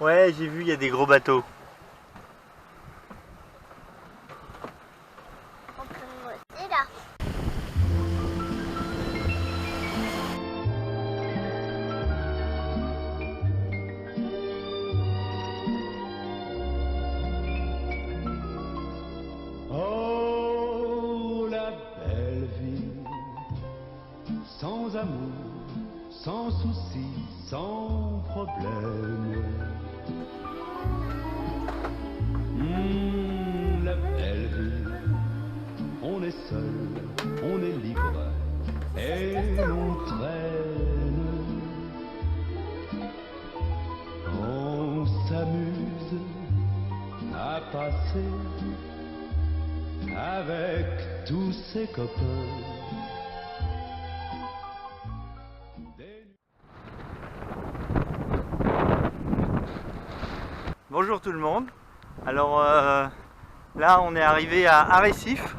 Ouais, j'ai vu, il y a des gros bateaux. On peut monter là. Oh, la belle vie, sans amour, sans soucis, sans problème. La belle vie, on est seul, on est libre et l'on traîne. On s'amuse à passer avec tous ses copains. Bonjour tout le monde. Alors là on est arrivé à Arrecife.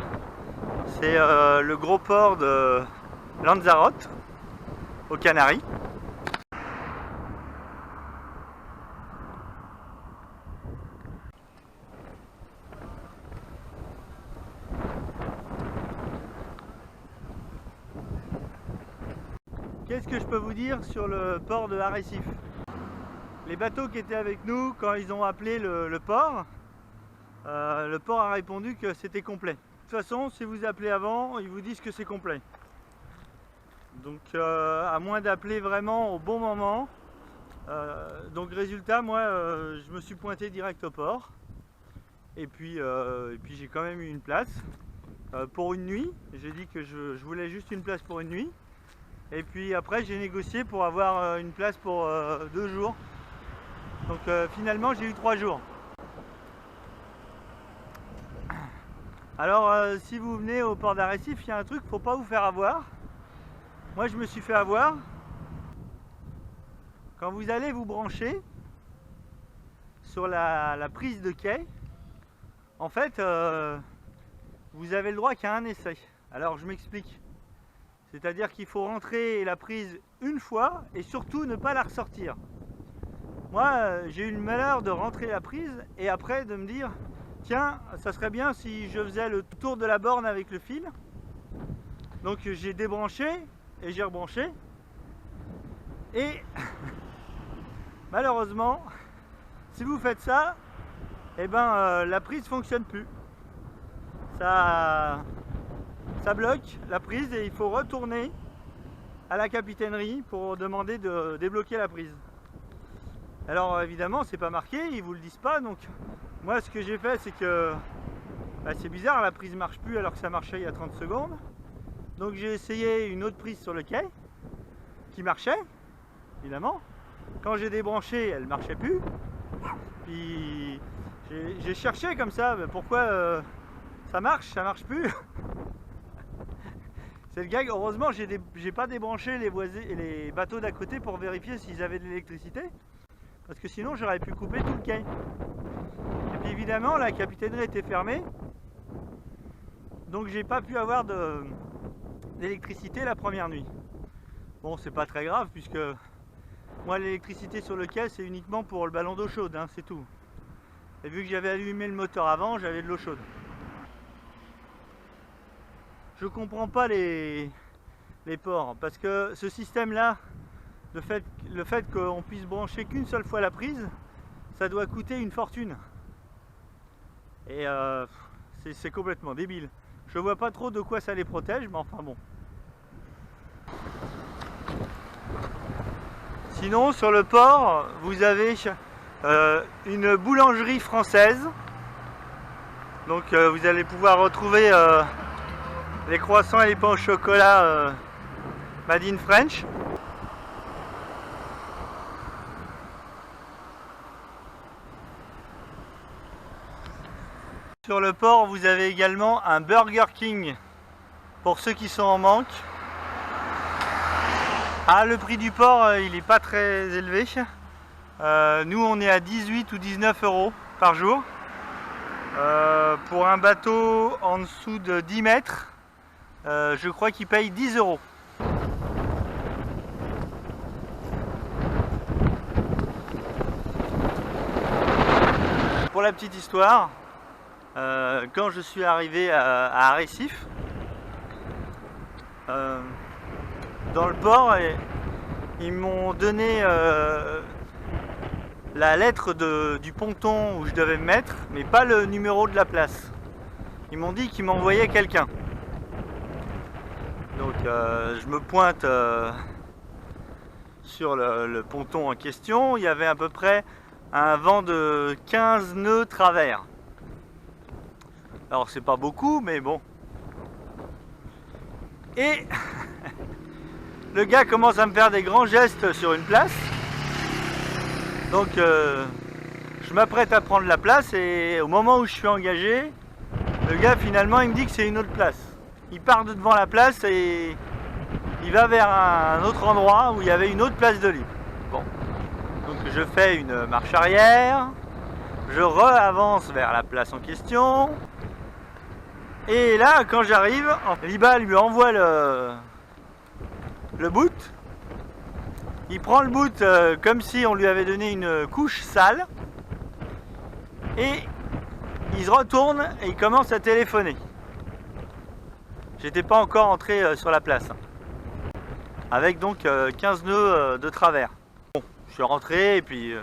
C'est le gros port de Lanzarote aux Canaries. Qu'est-ce que je peux vous dire sur le port de Arrecife? Les bateaux qui étaient avec nous, quand ils ont appelé le port a répondu que c'était complet. De toute façon, si vous appelez avant, ils vous disent que c'est complet. Donc à moins d'appeler vraiment au bon moment. Donc résultat, moi je me suis pointé direct au port. Et puis j'ai quand même eu une place pour une nuit. J'ai dit que je voulais juste une place pour une nuit. Et puis après j'ai négocié pour avoir une place pour 2 jours. Donc finalement j'ai eu 3 jours. Alors si vous venez au port d'Arrecife, il y a un truc, faut pas vous faire avoir. Moi je me suis fait avoir. Quand vous allez vous brancher sur la prise de quai, en fait vous avez le droit qu'à un essai. Alors je m'explique. C'est-à-dire qu'il faut rentrer la prise une fois et surtout ne pas la ressortir. Moi, j'ai eu le malheur de rentrer la prise et après de me dire tiens, ça serait bien si je faisais le tour de la borne avec le fil. Donc j'ai débranché et j'ai rebranché. Et malheureusement, si vous faites ça, eh ben, la prise ne fonctionne plus. Ça bloque la prise et il faut retourner à la capitainerie pour demander de débloquer la prise. Alors évidemment c'est pas marqué, ils vous le disent pas, donc moi ce que j'ai fait c'est que c'est bizarre, la prise marche plus alors que ça marchait il y a 30 secondes. Donc j'ai essayé une autre prise sur le quai qui marchait évidemment. Quand j'ai débranché elle marchait plus. Puis j'ai cherché comme ça, mais pourquoi ça marche plus. C'est le gag. Heureusement j'ai pas débranché les bateaux d'à côté pour vérifier s'ils avaient de l'électricité. Parce que sinon j'aurais pu couper tout le quai. Et puis évidemment la capitainerie était fermée. Donc j'ai pas pu avoir d'électricité la première nuit. Bon, c'est pas très grave puisque moi l'électricité sur le quai c'est uniquement pour le ballon d'eau chaude, hein, c'est tout. Et vu que j'avais allumé le moteur avant, j'avais de l'eau chaude. Je comprends pas les ports parce que ce système là, le fait qu'on puisse brancher qu'une seule fois la prise, ça doit coûter une fortune. Et c'est complètement débile. Je vois pas trop de quoi ça les protège, mais enfin bon. Sinon, sur le port, vous avez une boulangerie française. Donc vous allez pouvoir retrouver les croissants et les pains au chocolat Made in French. Sur le port, vous avez également un Burger King pour ceux qui sont en manque. Ah, le prix du port, il n'est pas très élevé. Nous, on est à 18 ou 19 euros par jour. Pour un bateau en dessous de 10 mètres, je crois qu'il paye 10 euros. la petite histoire, quand je suis arrivé à Arrécif, dans le port, ils m'ont donné la lettre du ponton où je devais me mettre, mais pas le numéro de la place. Ils m'ont dit qu'ils m'envoyaient quelqu'un. Donc je me pointe sur le ponton en question. Il y avait à peu près un vent de 15 nœuds travers. Alors c'est pas beaucoup, mais bon. Et le gars commence à me faire des grands gestes sur une place. Donc je m'apprête à prendre la place et au moment où je suis engagé, le gars finalement il me dit que c'est une autre place. Il part de devant la place et il va vers un autre endroit où il y avait une autre place de libre. Bon, donc je fais une marche arrière, je re-avance vers la place en question. Et là quand j'arrive, Liba lui envoie le boot. Il prend le boot comme si on lui avait donné une couche sale et il se retourne et il commence à téléphoner. J'étais pas encore entré sur la place. Avec donc 15 nœuds de travers. Bon, je suis rentré et puis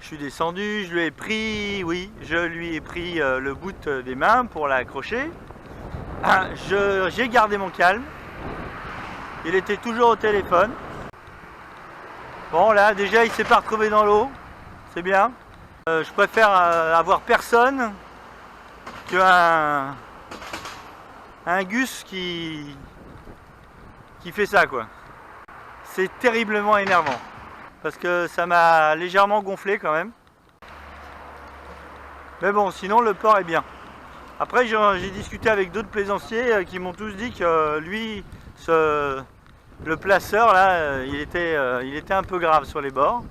je suis descendu, je lui ai pris, le boot des mains pour l'accrocher. J'ai gardé mon calme. Il était toujours au téléphone. Bon là déjà il s'est pas retrouvé dans l'eau, c'est bien. Je préfère avoir personne qu'un Gus qui fait ça quoi. C'est terriblement énervant parce que ça m'a légèrement gonflé quand même. Mais bon, sinon le port est bien. Après j'ai discuté avec d'autres plaisanciers qui m'ont tous dit que lui, le placeur là, il était un peu grave sur les bords.